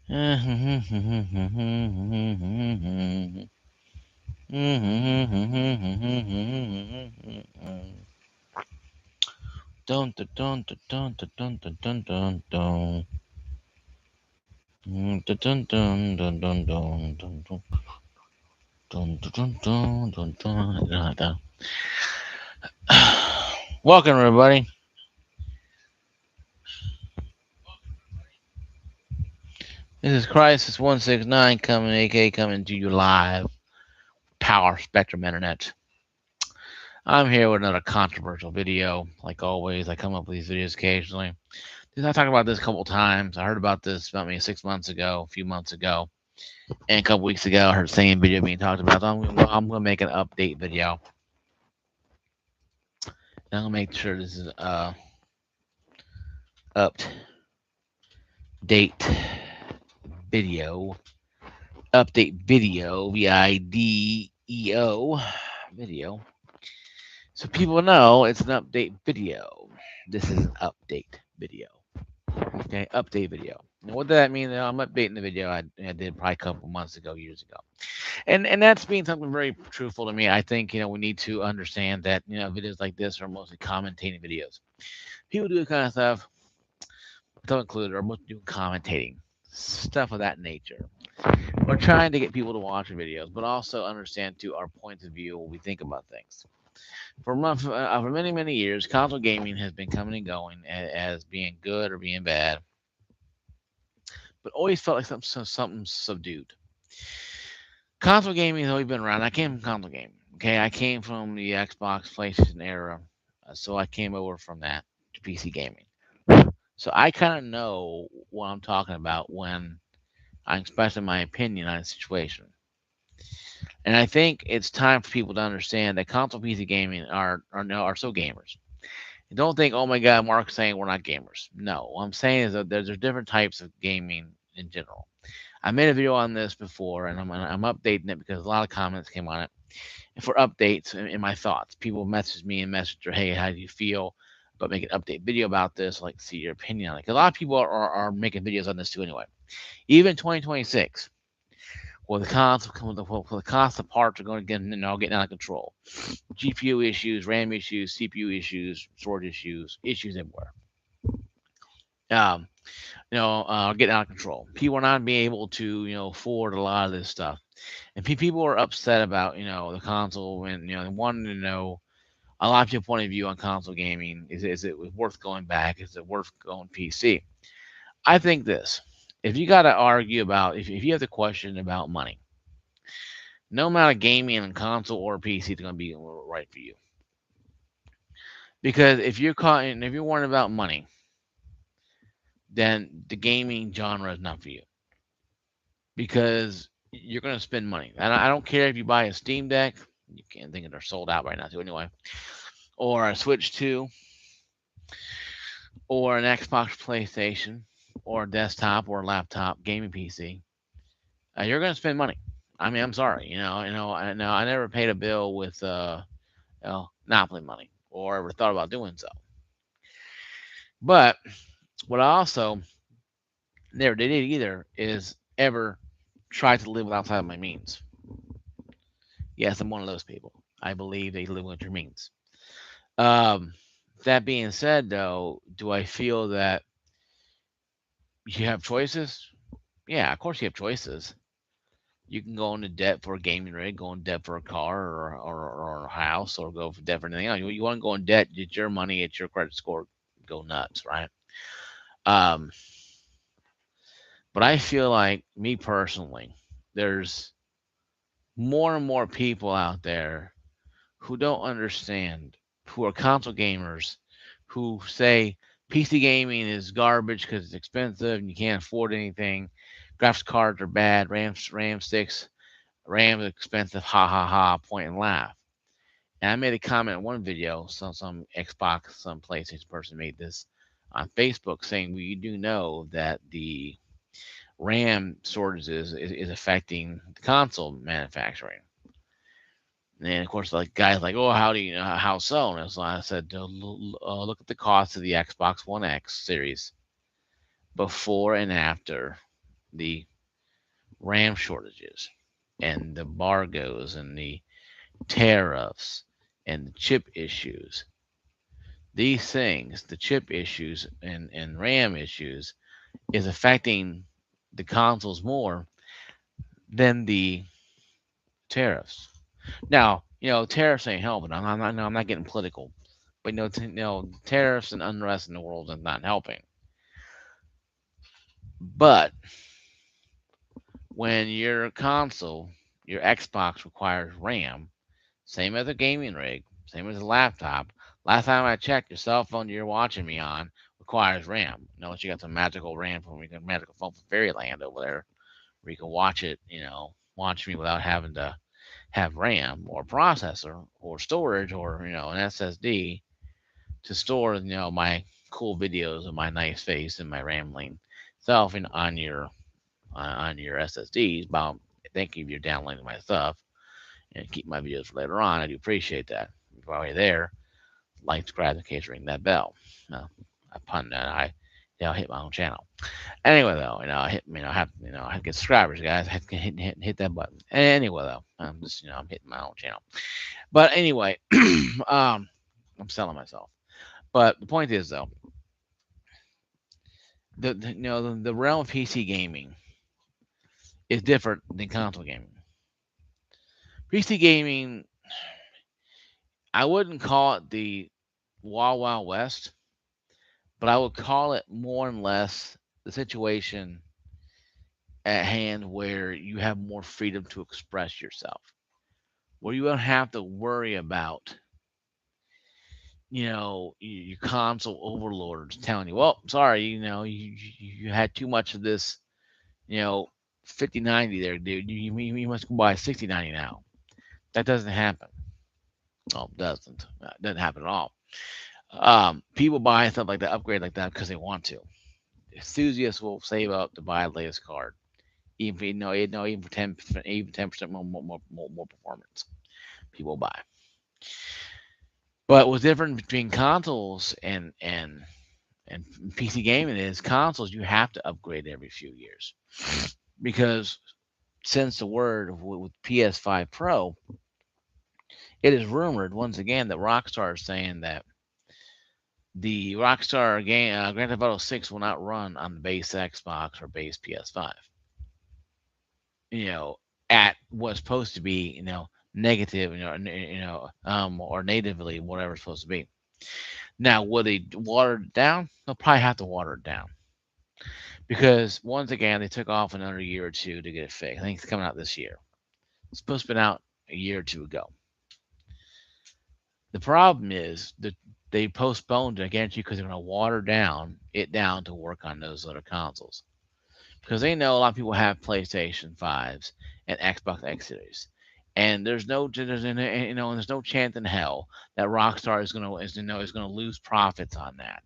Dun dun dun dun dun dun dun dun dun dun. Dun dun dun dun dun dun dun dun. Dun dun dun dun dun dun dun. Welcome everybody. This is Crisis 169 coming, aka coming to you live. Power Spectrum Internet. I'm here with another controversial video. Like always, I come up with these videos occasionally. I talked about this a couple times. I heard about this about maybe 6 months ago, a few months ago, and a couple weeks ago. I heard the same video being talked about. So I'm gonna make an update video. And I'm gonna make sure this is update video. Update video. video. Video. So people know it's an update video. This is an update video. Okay, update video. Now, what does that mean? I'm updating the video I did probably a couple months ago, years ago, and that's being something very truthful to me. I think we need to understand that videos like this are mostly commentating videos. People do this kind of stuff, myself included, are mostly doing commentating stuff of that nature. We're trying to get people to watch the videos, but also understand to our points of view when we think about things. For many years, console gaming has been coming and going as being good or being bad, but always felt like something subdued. Console gaming has always been around. I came from console gaming. Okay, I came from the Xbox, PlayStation era, so I came over from that to PC gaming. So I kind of know what I'm talking about when I'm expressing my opinion on a situation. And I think it's time for people to understand that console PC gaming are so gamers. And don't think, oh my God, Mark's saying we're not gamers. No, what I'm saying is that there's different types of gaming in general. I made a video on this before, and I'm updating it because a lot of comments came on it. And for updates and my thoughts, people message me and message, hey, how do you feel about making an update video about this? I'd like to see your opinion on it. 'Cause a lot of people are making videos on this too anyway. Even 2026, well, the cost of parts are going to getting out of control. GPU issues, RAM issues, CPU issues, storage issues everywhere. Um, getting out of control. People are not being able to, afford a lot of this stuff, and people are upset about, the console, and they wanting to know a lot of people's point of view on console gaming. Is it worth going back? Is it worth going PC? I think this. If you got to argue about, if you have the question about money, no amount of gaming on console or PC is going to be right for you. Because if you're caught, and if you're worrying about money, then the gaming genre is not for you. Because you're going to spend money. And I don't care if you buy a Steam Deck. You can't think they're sold out right now, too, anyway. Or a Switch 2, or an Xbox, PlayStation, or a desktop or a laptop gaming PC. You're going to spend money. I mean, I'm sorry. I never paid a bill with Monopoly money or ever thought about doing so. But what I also never did either is ever try to live outside of my means. Yes, I'm one of those people. I believe they live with your means. Um, that being said, though, do I feel that you have choices? Yeah, of course you have choices. You can go into debt for a gaming rig, go in debt for a car or a house, or go for debt for anything else. You want to go in debt, it's your money, it's your credit score, go nuts, right? Um, but I feel like, me personally, there's more and more people out there who don't understand, who are console gamers, who say PC gaming is garbage because it's expensive and you can't afford anything. Graphics cards are bad, RAM sticks, RAM is expensive, ha ha ha, point and laugh. And I made a comment in one video, some Xbox, some PlayStation person made this on Facebook saying, well, you do know that the RAM shortages is affecting the console manufacturing. And of course, like guys like, oh, how do you know how so? And so I said, look at the cost of the Xbox One X series before and after the RAM shortages and the embargoes and the tariffs and the chip issues. These things, the chip issues and RAM issues, is affecting the consoles more than the tariffs. Now, tariffs ain't helping. I'm not, no, I'm not getting political, but tariffs and unrest in the world is not helping. But when your console, your Xbox requires RAM, same as a gaming rig, same as a laptop. Last time I checked, your cell phone you're watching me on requires RAM. Unless you got some magical RAM from your magical phone from Fairyland over there, where you can watch it, watch me without having to have RAM or processor or storage or an SSD to store my cool videos of my nice face and my rambling self on your SSDs. But thank you if you're downloading my stuff and keep my videos for later on. I do appreciate that. While you're there, like, subscribe, in case ring that bell. No, I pun that. I hit my own channel. Anyway, though, I hit, I have to get subscribers, guys. I have to hit that button. Anyway, though, I'm just, I'm hitting my own channel. But anyway, I'm selling myself. But the point is, though, the realm of PC gaming is different than console gaming. PC gaming, I wouldn't call it the Wild Wild West, but I would call it more and less the situation at hand where you have more freedom to express yourself, where you don't have to worry about, your console overlords telling you, well, sorry, you had too much of this, you know, 5090 there, dude. You must go buy 6090 now. That doesn't happen. Oh, it doesn't. It doesn't happen at all. People buy stuff like that, upgrade like that because they want to. Enthusiasts will save up to buy the latest card, even even for 10% more performance. People buy. But what's different between consoles and PC gaming is consoles you have to upgrade every few years because since the word with PS5 Pro, it is rumored once again that Rockstar is saying that the Rockstar game Grand Theft Auto 6 will not run on the base Xbox or base PS5. You know, at what's supposed to be, negative, or natively whatever it's supposed to be. Now, will they water it down? They'll probably have to water it down because once again they took off another year or two to get it fixed. I think it's coming out this year. It's supposed to be out a year or two ago. The problem is that they postponed it again because they're going to water down to work on those other consoles because they know a lot of people have PlayStation 5s and Xbox X Series. And there's no chance in hell that Rockstar is gonna lose profits on that.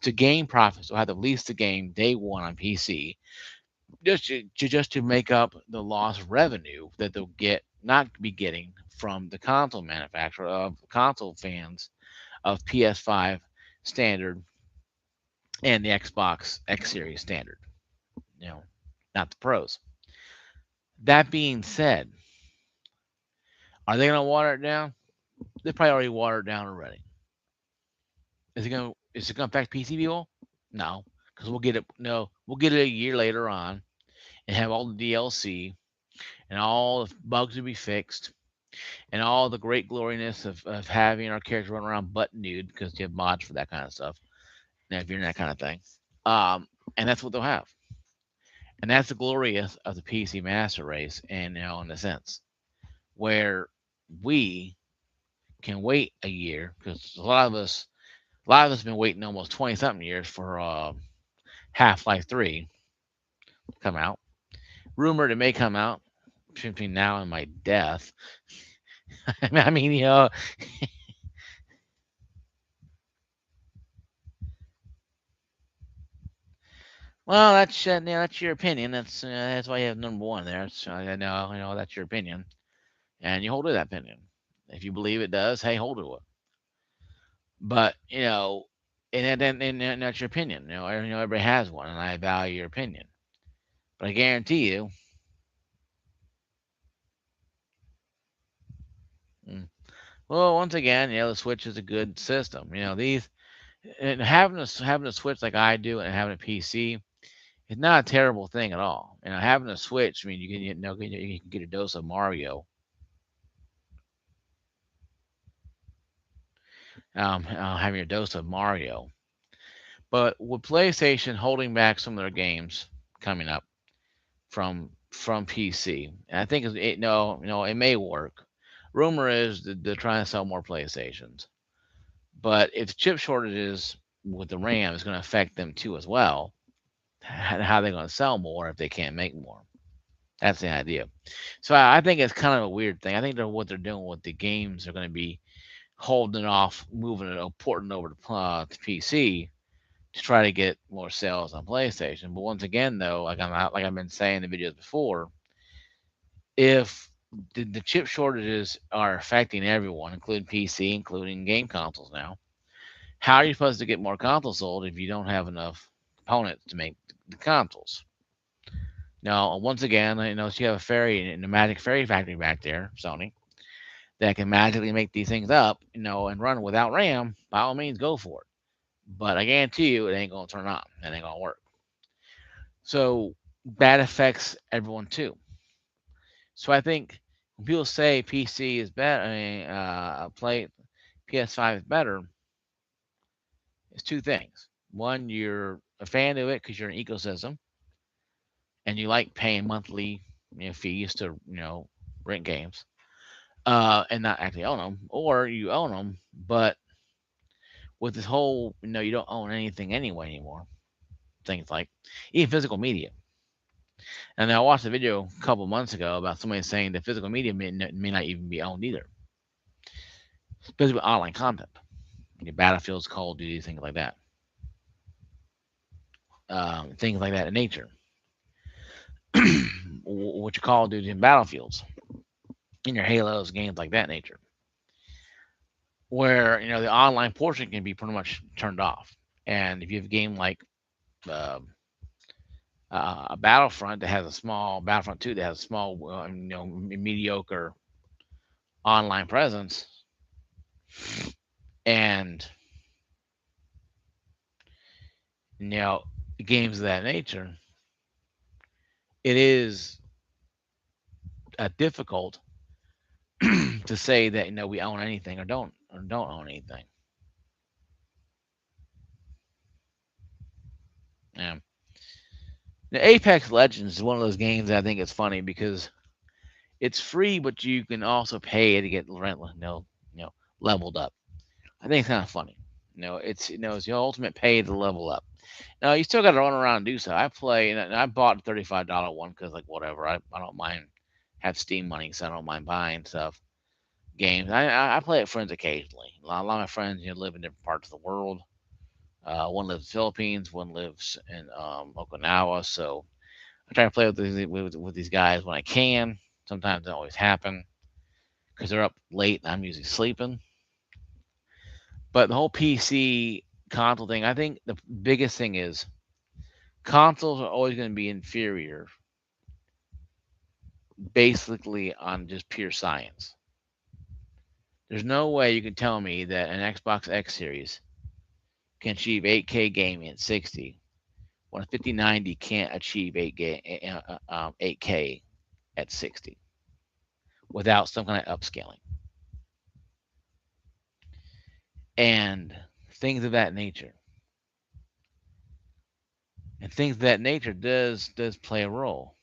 To gain profits, they'll have to release the game day one on PC just to make up the lost revenue that they'll not be getting from the console manufacturer of console fans of PS5 standard and the Xbox X Series standard. You know, not the pros. That being said, are they going to water it down? They probably already watered it down already. Is it going to affect PC people? No, because we'll get it. No, we'll get it a year later on and have all the DLC and all the bugs will be fixed and all the great gloriness of having our character run around butt nude because you have mods for that kind of stuff. Now, if you're in that kind of thing, um, and that's what they'll have, and that's the glory of the PC Master Race, and in a sense where we can wait a year because a lot of us have been waiting almost 20 something years for Half Life 3 to come out. Rumored it may come out between now and my death. I mean, well, that's your opinion. That's why you have number one there. So I know that's your opinion, and you hold to that opinion. If you believe it does, hey, hold to it. But and that's your opinion. Everybody has one, and I value your opinion. But I guarantee you, mm, well, once again, the Switch is a good system. These and having a Switch like I do and having a PC, it's not a terrible thing at all. Having a Switch, I mean, you can get a dose of Mario. Having a dose of Mario, but with PlayStation holding back some of their games coming up from PC, and I think it may work. Rumor is that they're trying to sell more PlayStations, but if chip shortages with the RAM is going to affect them too as well, how are they going to sell more if they can't make more? That's the idea. So I think it's kind of a weird thing. I think that what they're doing with the games are going to be holding off, moving it, porting over to PC to try to get more sales on PlayStation. But once again, though, like I've been saying in the videos before, if the chip shortages are affecting everyone, including PC, including game consoles now, how are you supposed to get more consoles sold if you don't have enough components to make the consoles? Now, once again, so you have a magic fairy factory back there, Sony, that can magically make these things up, and run without RAM. By all means, go for it. But I guarantee you, it ain't gonna turn on. It ain't gonna work. So that affects everyone too. So I think when people say PC is better, play PS5 is better, it's two things. One, you're a fan of it because you're an ecosystem and you like paying monthly fees to rent games, and not actually own them, or you own them, but with this whole you don't own anything anyway anymore. Things like even physical media. And I watched a video a couple months ago about somebody saying that physical media may not even be owned either, especially with online content, Battlefields, Call of Duty, things like that in nature. What you Call of Duty and Battlefields, in your Halos, games like that nature, where the online portion can be pretty much turned off. And if you have a game like uh, a Battlefront that has a small Battlefront 2 that has a small, mediocre online presence, and you know games of that nature, it is difficult to say that we own anything or don't own anything. Yeah. The Apex Legends is one of those games that I think it's funny because it's free, but you can also pay to get leveled up. I think it's kind of funny. It's the ultimate pay to level up. Now you still got to run around and do so. I play, and I bought a $35 one because like whatever. I don't mind have Steam money, so I don't mind buying stuff games. I play with friends occasionally. A lot of my friends live in different parts of the world. One lives in the Philippines, one lives in Okinawa. So I try to play with these guys when I can. Sometimes it doesn't always happen because they're up late and I'm usually sleeping. But the whole PC console thing, I think the biggest thing is consoles are always going to be inferior, basically on just pure science. There's no way you can tell me that an Xbox X Series can achieve 8K gaming at 60 when a 5090 can't achieve 8K at 60 without some kind of upscaling and things of that nature. And things of that nature does play a role.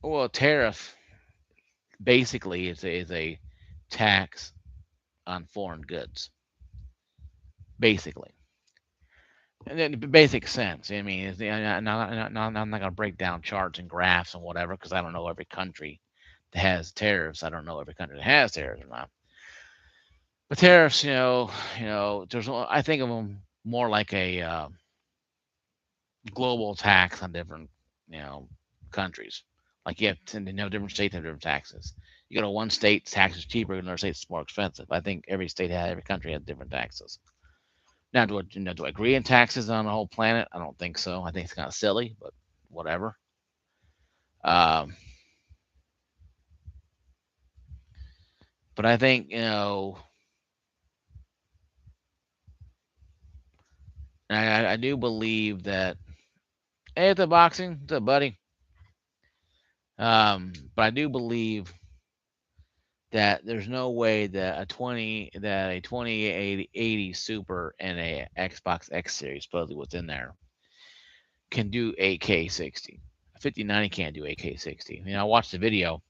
Well, tariff basically is a tax on foreign goods, basically. And in basic sense, I mean, I'm not going to break down charts and graphs and whatever because I don't know every country that has tariffs. I don't know every country that has tariffs or not. But tariffs, I think of them more like a global tax on different, you know, countries. Like you have different states have different taxes. You go to one state, tax is cheaper, another state it's more expensive. I think every country has different taxes. Now, do I agree in taxes on the whole planet? I don't think so. I think it's kind of silly, but whatever. Um, but I think I do believe that. Hey, at the boxing, what's up, buddy? But I do believe that there's no way that a 2080 Super and a Xbox X Series, supposedly what's in there, can do 8K 60. A 5090 can't do 8K 60. I watched the video.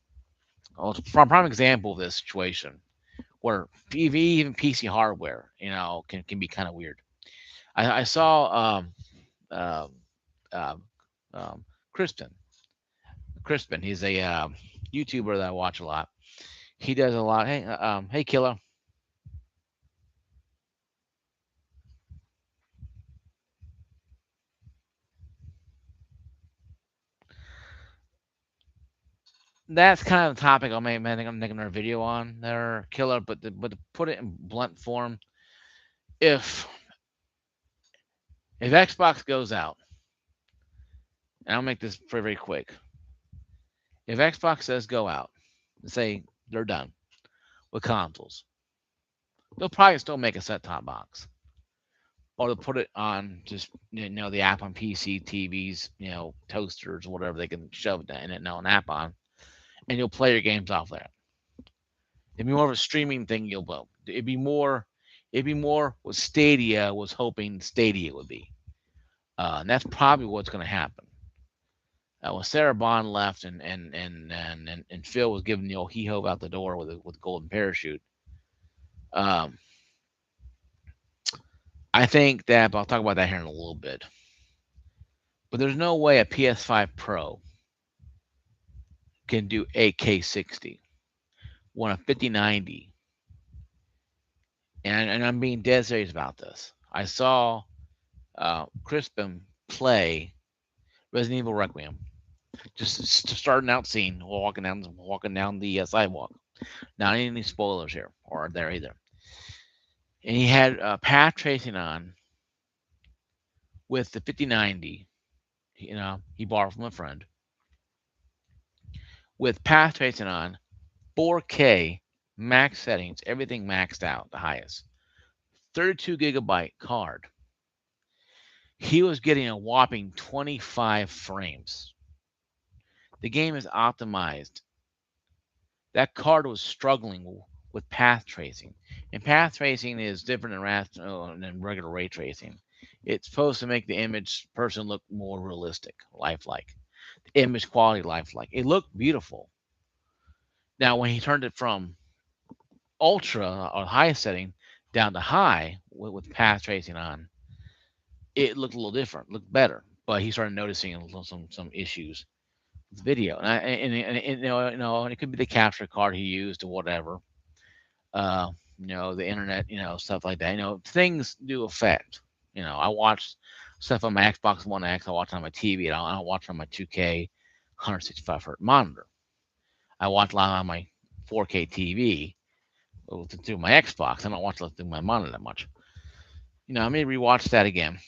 Well, it's a prime example of this situation where even PC hardware, can be kind of weird. I saw um, um, um, Crispin. Crispin, he's a YouTuber that I watch a lot. He does a lot. Hey, Killer. That's kind of the topic I think I'm making another video on there, Killer. But to put it in blunt form, if if Xbox goes out, and I'll make this very very quick. If Xbox says go out, say they're done with consoles, they'll probably still make a set top box, or they'll put it on just the app on PC, TVs, toasters, whatever they can shove it in it, an app on, and you'll play your games off that. It'd be more of a streaming thing. It'd be more. It'd be more what Stadia was hoping Stadia would be, and that's probably what's going to happen. When Sarah Bond left and Phil was giving the old he hove out the door with a golden parachute. Um, I think that, but I'll talk about that here in a little bit. But there's no way a PS5 Pro can do 8K 60 when a 5090. And I'm being dead serious about this. I saw Crispin play Resident Evil Requiem, just starting out scene, walking down the sidewalk. Not any spoilers here or there either. And he had path tracing on with the 5090. He borrowed from a friend with path tracing on, 4K max settings, everything maxed out, the highest, 32 gigabyte card. He was getting a whopping 25 frames. The game is optimized. That card was struggling with path tracing, and path tracing is different than regular ray tracing. It's supposed to make the image person look more realistic, lifelike. The image quality lifelike. It looked beautiful. Now, when he turned it from ultra or high setting down to high with path tracing on, it looked a little different, looked better. But he started noticing some issues with video, and it could be the capture card he used or whatever. The internet, stuff like that. Things do affect. I watch stuff on my Xbox One X. I watch it on my TV. I don't watch it on my 2K 165 hertz monitor. I watch a lot on my 4K TV through my Xbox. I don't watch it through my monitor that much. I may rewatch that again.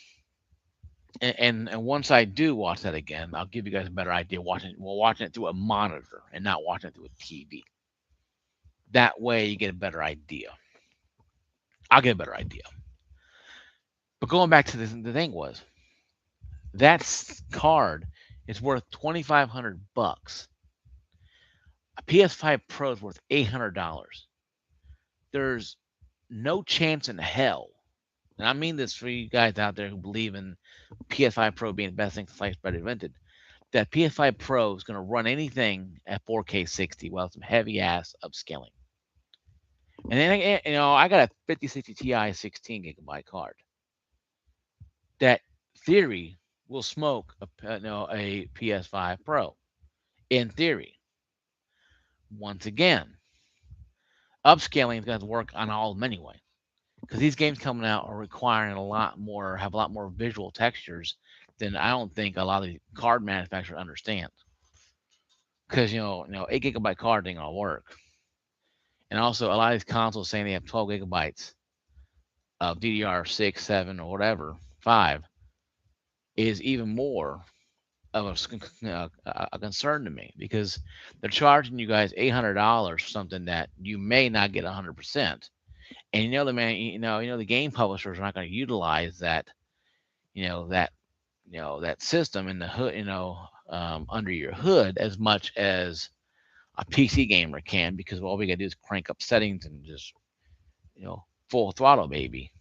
And once I do watch that again, I'll give you guys a better idea watching it through a monitor and not watching it through a TV. That way you get a better idea. I'll get a better idea. But going back to the thing was that card is worth $2,500. A PS5 Pro is worth $800. There's no chance in hell, and I mean this for you guys out there who believe in PS5 Pro being the best thing sliced bread invented, that PS5 Pro is going to run anything at 4K 60 while some heavy ass upscaling. And then I got a 5060 Ti 16 gigabyte card. That theory will smoke a PS5 Pro. In theory, once again, upscaling is going to work on all of them anyway, because these games coming out are requiring have a lot more visual textures than I don't think a lot of the card manufacturers understand. Because 8 gigabyte card ain't gonna work, and also a lot of these consoles saying they have 12 gigabytes of DDR6, 7, or whatever, 5, is even more of a concern to me because they're charging you guys $800 for something that you may not get 100%. And the game publishers are not going to utilize that, you know, that, that system in the hood, under your hood as much as a PC gamer can because all we got to do is crank up settings and just, full throttle, baby.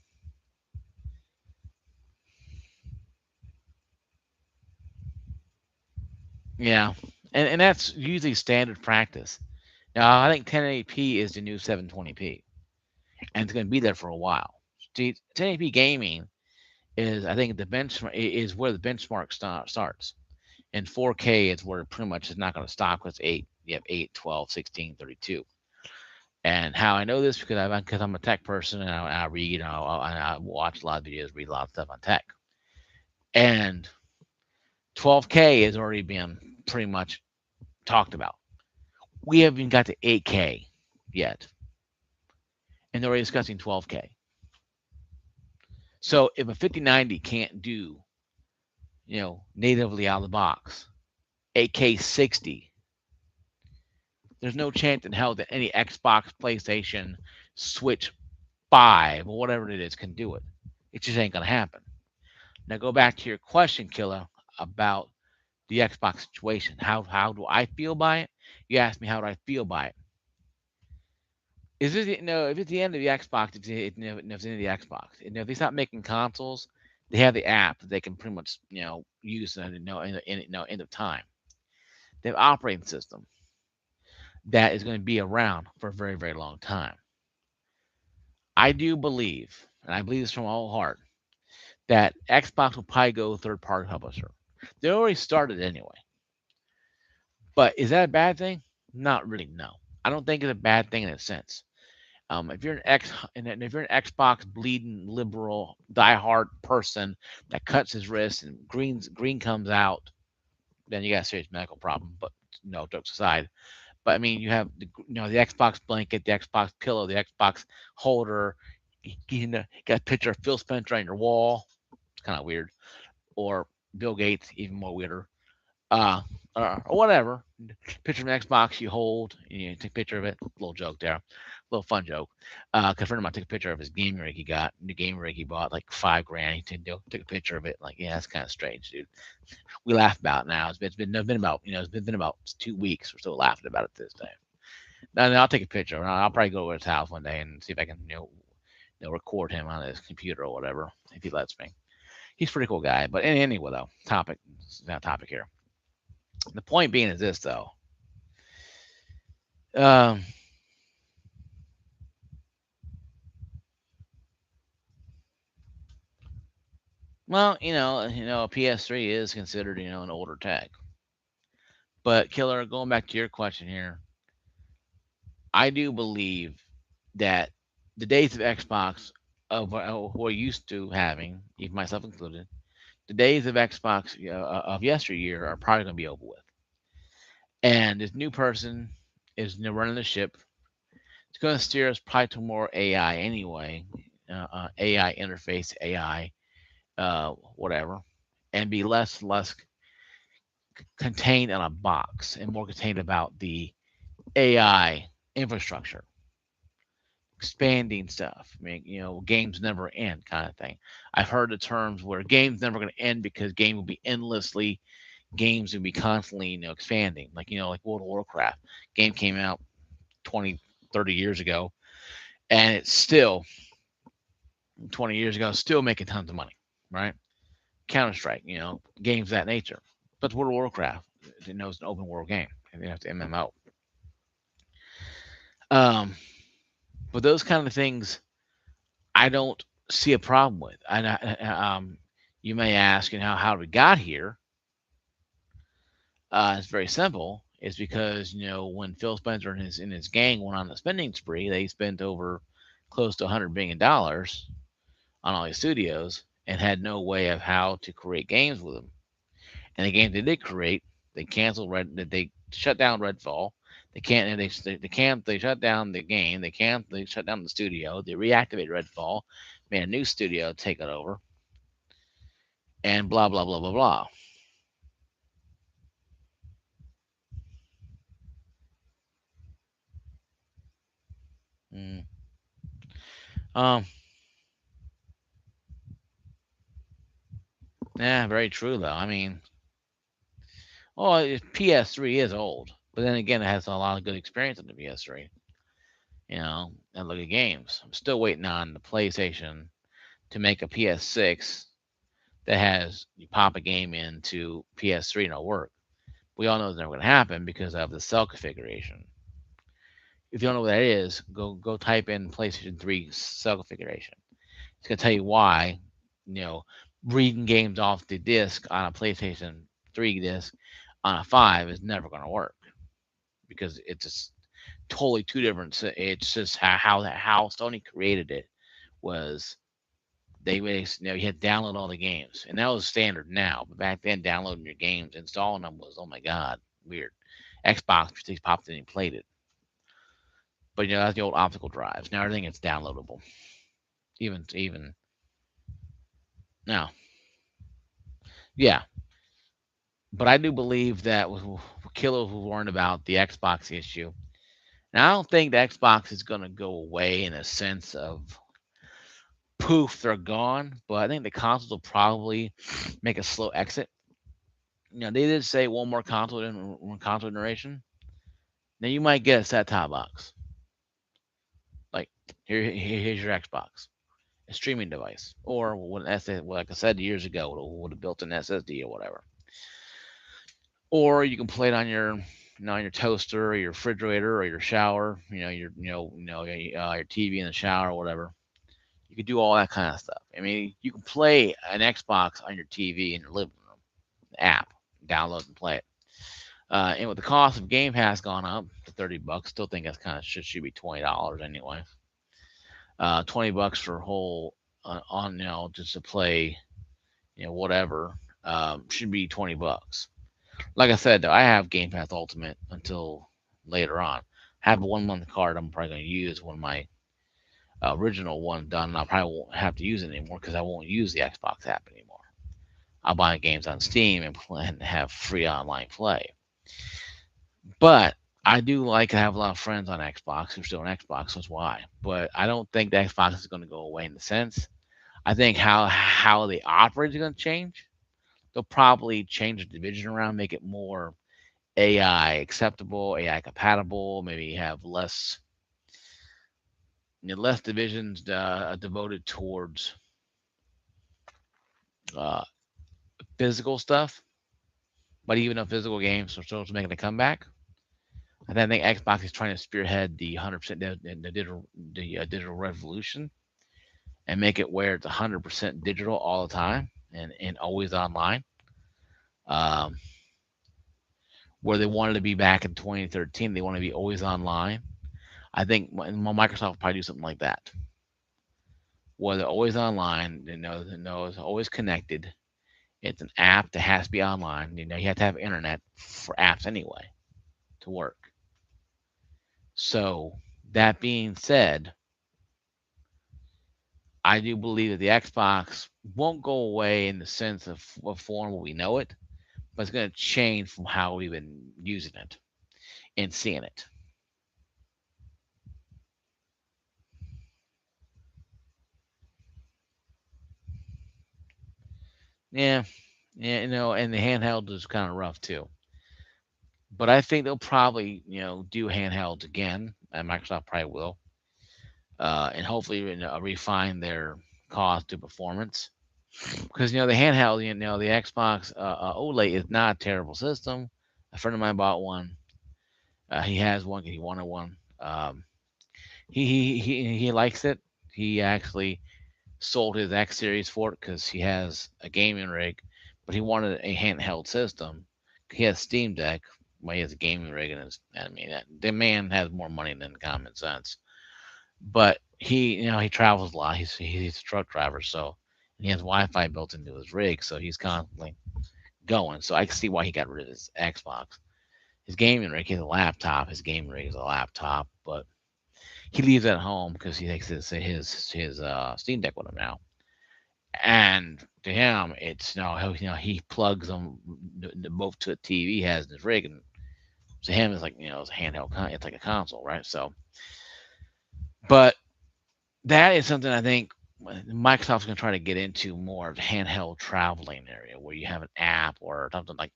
Yeah, and that's usually standard practice. Now, I think 1080p is the new 720p, and it's going to be there for a while. See, 1080p gaming is, I think, the benchmark is where the benchmark starts, and 4K is where pretty much it's not going to stop because 8, you have 8, 12, 16, 32. And how I know this because I'm a tech person and I read, I watch a lot of videos, read a lot of stuff on tech, and 12K has already been pretty much talked about. We haven't even got to 8K yet, and they're already discussing 12K. So if a 5090 can't do, natively out of the box, 8K 60, there's no chance in hell that any Xbox, PlayStation, Switch 5, or whatever it is can do it. It just ain't gonna happen. Now go back to your question, Killer, about the Xbox situation. How do I feel by it? You asked me how do I feel by it. Is it if it's the end of the Xbox, it's the end of the Xbox. If they stop making consoles, they have the app that they can pretty much use end of time. They have an operating system that is going to be around for a very very long time. I do believe, and I believe this from all heart, that Xbox will probably go third party publisher. They already started anyway, but is that a bad thing? Not really. No, I don't think it's a bad thing in a sense. If you're if you're an Xbox bleeding liberal diehard person that cuts his wrist and green comes out, then you got a serious medical problem. But no, jokes aside. But I mean, you have the Xbox blanket, the Xbox pillow, the Xbox holder. Got a picture of Phil Spencer on your wall. It's kind of weird. Or Bill Gates, even more weirder. Uh, or whatever. Picture of an Xbox you hold, and you take a picture of it. Little joke there, little fun joke. Cause a friend of mine took a picture of his gaming rig he got, the gaming rig he bought, like $5,000. He took a picture of it. Like, yeah, that's kind of strange, dude. We laugh about it now. It's been about been about 2 weeks. We're still laughing about it this day. Now I'll take a picture. I'll probably go over his house one day and see if I can record him on his computer or whatever if he lets me. He's a pretty cool guy. But anyway, though, not topic here. The point being is this though. Um, well, a PS3 is considered, an older tech. But Killer, going back to your question here, I do believe that the days of Xbox of who are used to having, even myself included, the days of Xbox of yesteryear are probably going to be over with. And this new person is running the ship. It's going to steer us probably to more AI anyway, AI interface, AI, whatever, and be less contained in a box and more contained about the AI infrastructure, expanding stuff. I mean, games never end kind of thing. I've heard the terms where games never going to end because game will be endlessly, games will be constantly, expanding. Like World of Warcraft game came out 20, 30 years ago, and it's still 20 years ago, still making tons of money, right? Counter Strike, games of that nature. But World of Warcraft, it's an open world game, and you have to MMO. Um, but those kind of things, I don't see a problem with. You may ask, how we got here. It's very simple. It's because when Phil Spencer and his gang went on the spending spree, they spent over close to $100 billion on all these studios and had no way of how to create games with them. And the games they did create, they canceled they shut down Redfall. They can't. They shut down the game. They shut down the studio. They reactivated Redfall, made a new studio take it over, and blah blah blah blah blah. Mm. Um, yeah, very true though. I mean, well, PS3 is old, but then again, it has a lot of good experience on the PS3. And look at games. I'm still waiting on the PlayStation to make a PS6 that has you pop a game into PS3 and it'll work. We all know it's never going to happen because of the cell configuration. If you don't know what that is, go type in PlayStation 3 cell configuration. It's going to tell you why, you know, reading games off the disc on a PlayStation 3 disc on a 5 is never going to work because it's just totally two different. It's just how Sony created it was you had to download all the games, and that was standard now. But back then, downloading your games, installing them was, oh my god, weird. Xbox just popped in and played it, but that's the old optical drives. Now everything is downloadable. Even now, yeah. But I do believe that with Killer who warned about the Xbox issue, and I don't think the Xbox is going to go away in a sense of poof, they're gone. But I think the consoles will probably make a slow exit. They did say one console generation. Now you might get a set top box. Like here's your Xbox, a streaming device, or like I said years ago, with a built-in SSD or whatever. Or you can play it on your toaster or your refrigerator or your shower. Your TV in the shower or whatever. You can do all that kind of stuff. I mean, you can play an Xbox on your TV in your living room, the app, download and play it. And with the cost of Game Pass gone up to $30, still think that's kind of should be $20 anyway. $20 for a whole on just to play whatever should be $20. Like I said though, I have Game Pass Ultimate until later on. I have a 1 month card I'm probably going to use when my original one done. And I probably won't have to use it anymore because I won't use the Xbox app anymore. I'll buy games on Steam and have free online play. But I do like to have a lot of friends on Xbox who still on Xbox. That's why. But I don't think the Xbox is going to go away in the sense. I think how they operate is going to change. They'll probably change the division around, make it more AI acceptable, AI compatible. Maybe have less divisions devoted towards uh, physical stuff. But even though physical games are still making a comeback, I think Xbox is trying to spearhead the 100% digital revolution and make it where it's 100% digital all the time and always online. Um, where they wanted to be back in 2013, they want to be always online. I think Microsoft will probably do something like that, where they're always online. They know it's always connected. It's an app that has to be online. You have to have internet for apps anyway to work. So that being said, I do believe that the Xbox won't go away in the sense of form we know it, but it's going to change from how we've been using it and seeing it. Yeah, yeah, and the handheld is kind of rough too. But I think they'll probably, do handhelds again, and Microsoft probably will, and hopefully refine their cost to performance. Because the handheld, the Xbox OLED is not a terrible system. A friend of mine bought one. He has one. He wanted one. He likes it. He actually sold his X series for it because he has a gaming rig, but he wanted a handheld system. He has Steam Deck, but he has a gaming rig, and I mean, the man has more money than common sense. But he travels a lot. He's a truck driver, so and he has Wi-Fi built into his rig, so he's constantly going. So I can see why he got rid of his Xbox. His gaming rig, he has a laptop. His gaming rig is a laptop, but He leaves it at home because he takes his Steam Deck with him now. And to him, it's he plugs them both to a TV he has in his rig, and to him it's like it's a handheld, it's like a console, right? So, but that is something I think Microsoft's going to try to get into more of the handheld traveling area where you have an app or something like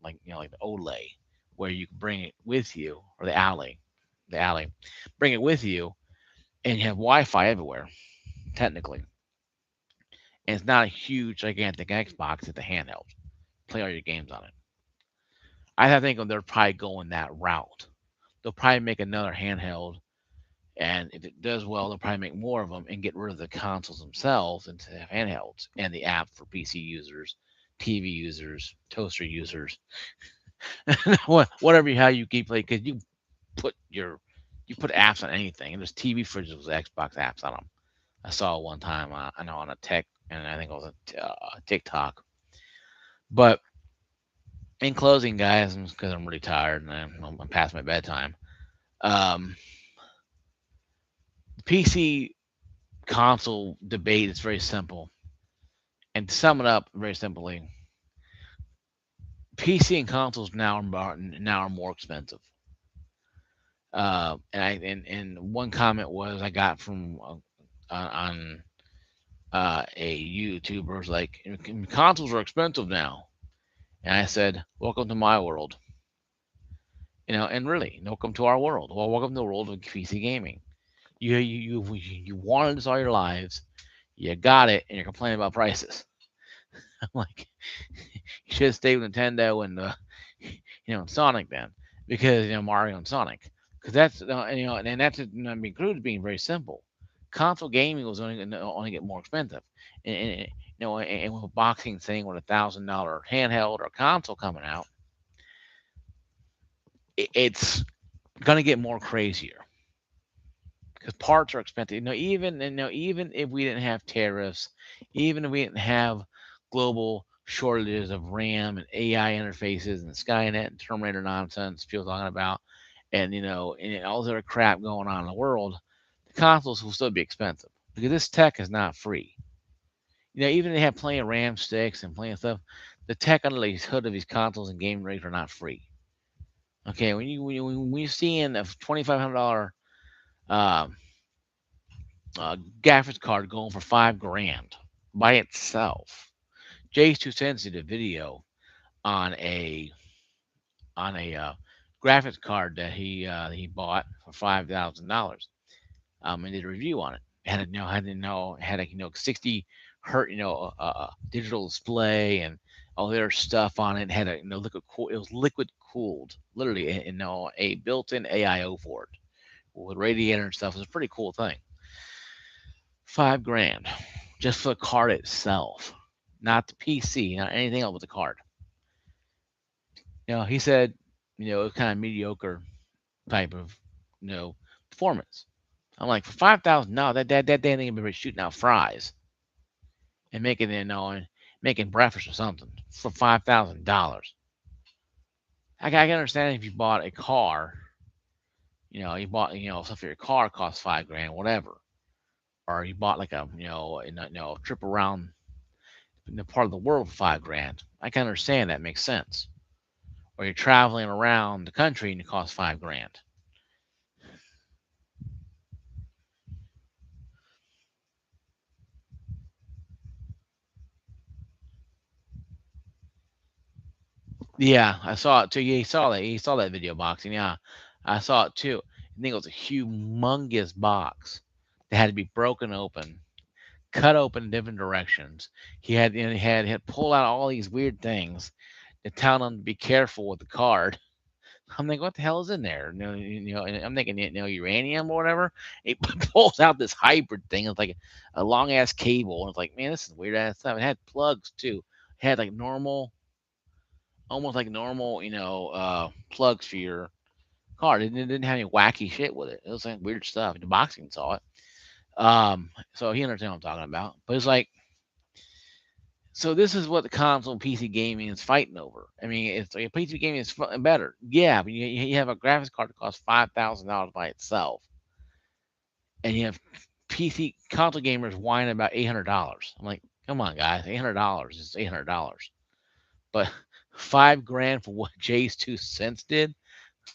like the Olay, where you can bring it with you, or the alley, bring it with you, and you have Wi-Fi everywhere technically, and it's not a huge gigantic Xbox; it's a handheld. Play all your games on it. I think they're probably going that route. They'll probably make another handheld, and if it does well, they'll probably make more of them and get rid of the consoles themselves and to have handhelds and the app for PC users, TV users, toaster users, whatever how you keep playing. Because put your you put apps on anything, and there's TV fridges with Xbox apps on them. I saw one time, I know on a tech, and I think it was a TikTok. But in closing, guys, because I'm really tired and I'm past my bedtime. Um, PC console debate is very simple. And to sum it up very simply, PC and consoles now are more expensive. And one comment was I got from on a YouTuber was like, consoles are expensive now, and I said, welcome to my world. And really, welcome to our world. Well, welcome to the world of PC gaming. You wanted this all your lives, you got it, and you're complaining about prices. I'm like, you should have stayed with Nintendo and Sonic then, because Mario and Sonic, because that's and that's includes being very simple. Console gaming was only get more expensive, and with a boxing thing with $1,000 handheld or console coming out, it's gonna get more crazier because parts are expensive. Even if we didn't have tariffs, even if we didn't have global shortages of RAM and AI interfaces and Skynet and Terminator nonsense people talking about, and all this other crap going on in the world, the consoles will still be expensive because this tech is not free. Even if they have plenty of RAM sticks and plenty of stuff, the tech under the hood of these consoles and game rigs are not free. Okay, when you see in a $2,500 um, graphics card going for 5 grand by itself. Jay's Two Cents did a video on a graphics card that he bought for $5,000. And did a review on it. Had a 60 hertz digital display and all their stuff on it. Had a liquid cool. It was liquid cooled, literally. A built-in AIO for it with radiator and stuff. It was a pretty cool thing. 5 grand just for the card itself, not the PC, not anything else with the card. He said, it was kind of mediocre type of, performance. I'm like, for $5,000, that damn thing would be shooting out fries and making breakfast or something for $5,000. I can understand if you bought a car, you bought, stuff for your car costs 5 grand, whatever, or you bought like a trip around the part of the world for 5 grand. I can understand that makes sense. Or you're traveling around the country and it costs 5 grand. Yeah, I saw it too. Yeah, he saw that video boxing. Yeah, I saw it too. I think it was a humongous box that had to be broken open, cut open in different directions. He had pull out all these weird things to tell them to be careful with the card. I'm like, what the hell is in there? And I'm thinking, uranium or whatever. It pulls out this hybrid thing. It's like a long ass cable, and it's like, man, this is weird ass stuff. It had plugs too. It had like normal, almost like normal, plugs for your card. It didn't have any wacky shit with it. It was like weird stuff. The boxing saw it. So he understands what I'm talking about. But it's like, so this is what the console PC gaming is fighting over. I mean, it's like PC gaming is better, yeah, but you have a graphics card that costs $5,000 by itself. and you have PC console gamers whining about $800. I'm like, come on, guys, $800 is $800, but 5 grand for what Jay's 2 cents did.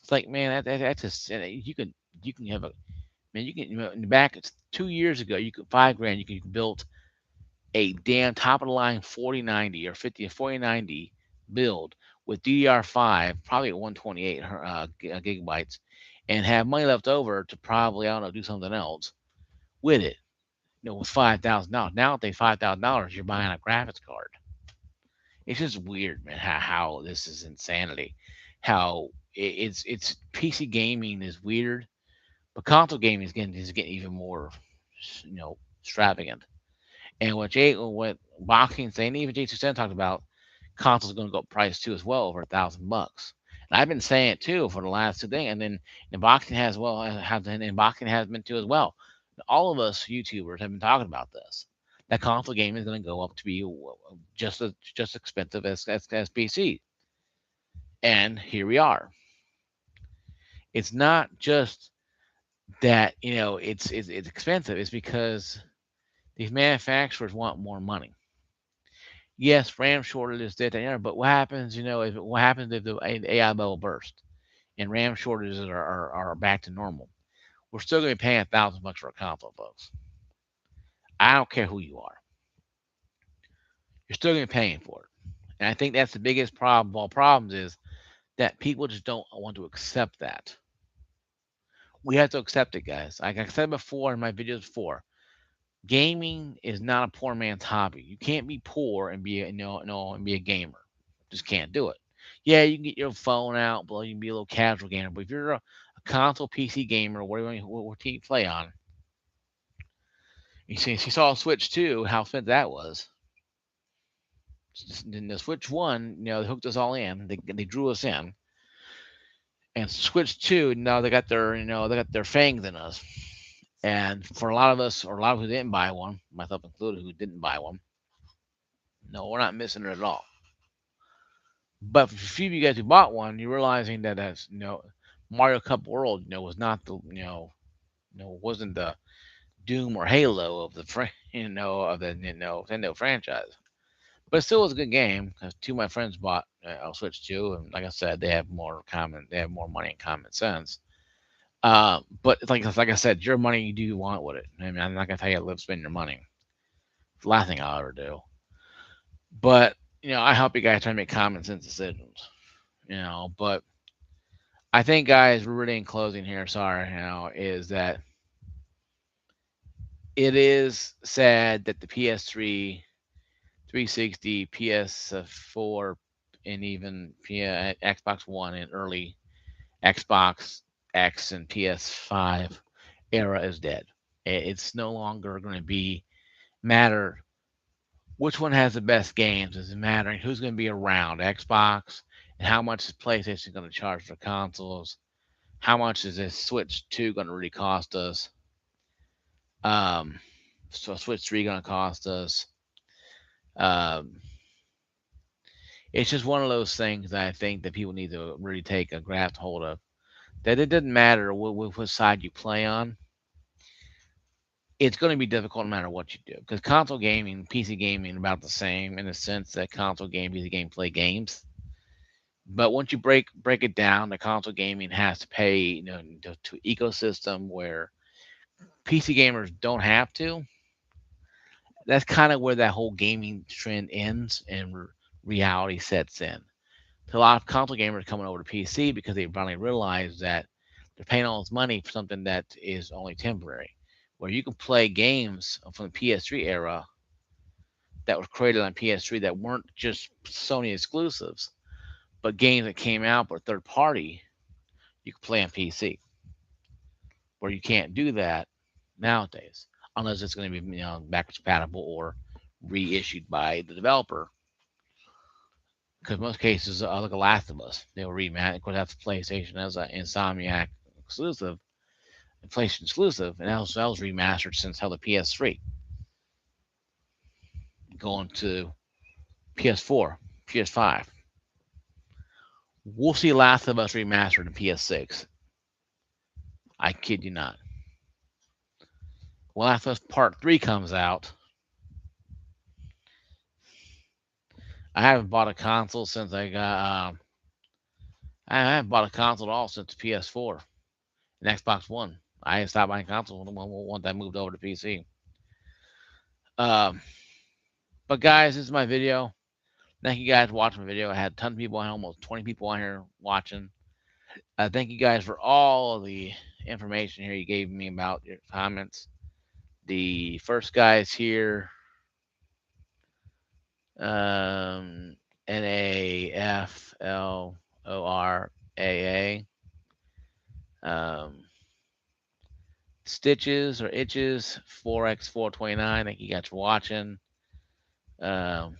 It's like, man, that's just you can have a man. You can in the back 2 years ago, you could 5 grand. You could build a damn top of the line 4090 or 50 or 4090 build with DDR5, probably at 128 gigabytes, and have money left over to probably, I don't know, do something else with it. With $5,000. Nowadays, $5,000, you're buying a graphics card. It's just weird, man. How this is insanity. How it's PC gaming is weird, but console gaming is getting even more, extravagant. And what boxing saying, even Jason Sen talked about, consoles going to go up price too as well, over $1,000. And I've been saying it too for the last 2 days, and then boxing has and boxing has been too as well. All of us YouTubers have been talking about this. That console game is going to go up to be just expensive as PC, and here we are. It's not just that it's expensive. It's because these manufacturers want more money. Yes, RAM shortages, did that, but what happens, if the AI bubble bursts and RAM shortages are back to normal? We're still going to be paying $1,000 for a console, folks. I don't care who you are. You're still going to be paying for it. And I think that's the biggest problem of all problems, is that people just don't want to accept that. We have to accept it, guys. Like I said before in my videos before, gaming is not a poor man's hobby. You can't be poor and be and be a gamer. Just can't do it. Yeah, you can get your phone out, but you can be a little casual gamer. But if you're a console PC gamer, what team you play on? You saw Switch 2, how fit that was. Then the Switch 1, they hooked us all in. They drew us in. And Switch 2, now they got their fangs in us. And for a lot of us, or a lot of who didn't buy one, myself included, who didn't buy one, no, we're not missing it at all. But for a few of you guys who bought one, you're realizing that as Mario Cup World, was not the wasn't the Doom or Halo of the Nintendo franchise. But it still was a good game, because two of my friends bought Switch 2, and like I said, they have more money and common sense. But it's like I said, your money, you do want with it. I mean, I'm not gonna tell you to live spend your money. It's the last thing I'll ever do. But I help you guys try to make common sense decisions. But I think, guys, we're really in closing here. Sorry, is that it is sad that the PS3, 360, PS4, and even Xbox One and early Xbox X and PS5 era is dead. It's no longer going to be matter which one has the best games. It's mattering who's going to be around Xbox, and how much is PlayStation going to charge for consoles. How much is this Switch 2 going to really cost us? So Switch 3 going to cost us? Um, it's just one of those things that I think that people need to really take a grasp hold of. That it doesn't matter what side you play on. It's going to be difficult no matter what you do, because console gaming, PC gaming, are about the same, in the sense that console game, PC game play games. But once you break it down, the console gaming has to pay, to ecosystem where PC gamers don't have to. That's kind of where that whole gaming trend ends and reality sets in. To a lot of console gamers coming over to PC, because they finally realize that they're paying all this money for something that is only temporary. Where you can play games from the PS3 era that was created on PS3 that weren't just Sony exclusives, but games that came out but third party, you can play on PC. Where you can't do that nowadays, unless it's going to be backwards compatible or reissued by the developer. Because most cases, look at Last of Us, they will remaster. Of course, that's PlayStation as an Insomniac exclusive, PlayStation exclusive, and that was remastered since the PS3, going to PS4, PS5. We'll see Last of Us remastered in PS6. I kid you not. when Last of Us Part 3 comes out, I haven't bought a console since I got. I haven't bought a console at all since PS4 and Xbox One. I stopped buying consoles once I moved over to PC. Um, but guys, this is my video. Thank you guys for watching my video. I had a ton of people on, almost 20 people on here watching. Thank you guys for all the information here you gave me about your comments. The first guys here, NAFLORAA, Stitches or Itches 4x429. Thank you guys for watching. Um,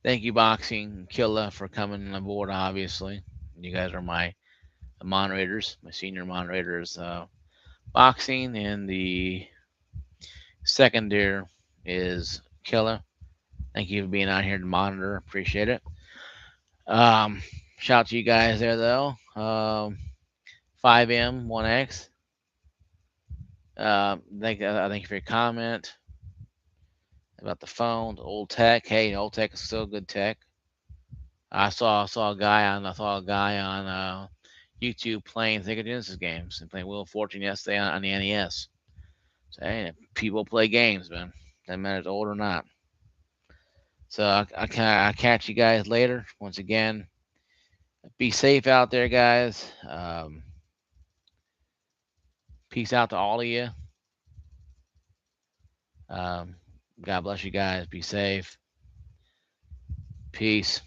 thank you, Boxing Killa, for coming on board. Obviously, you guys are my moderators, my senior moderators. Boxing, and the second there is Killa. Thank you for being on here to monitor. Appreciate it. Shout out to you guys there though. 5M1X. Thank you for your comment about the phone, the old tech. Hey, old tech is still good tech. I saw a guy on YouTube playing Sega Genesis games and playing Wheel of Fortune yesterday on the NES. So hey, people play games, man. Doesn't matter if it's old or not. So I catch you guys later. Once again, be safe out there, guys. Peace out to all of you. God bless you guys. Be safe. Peace.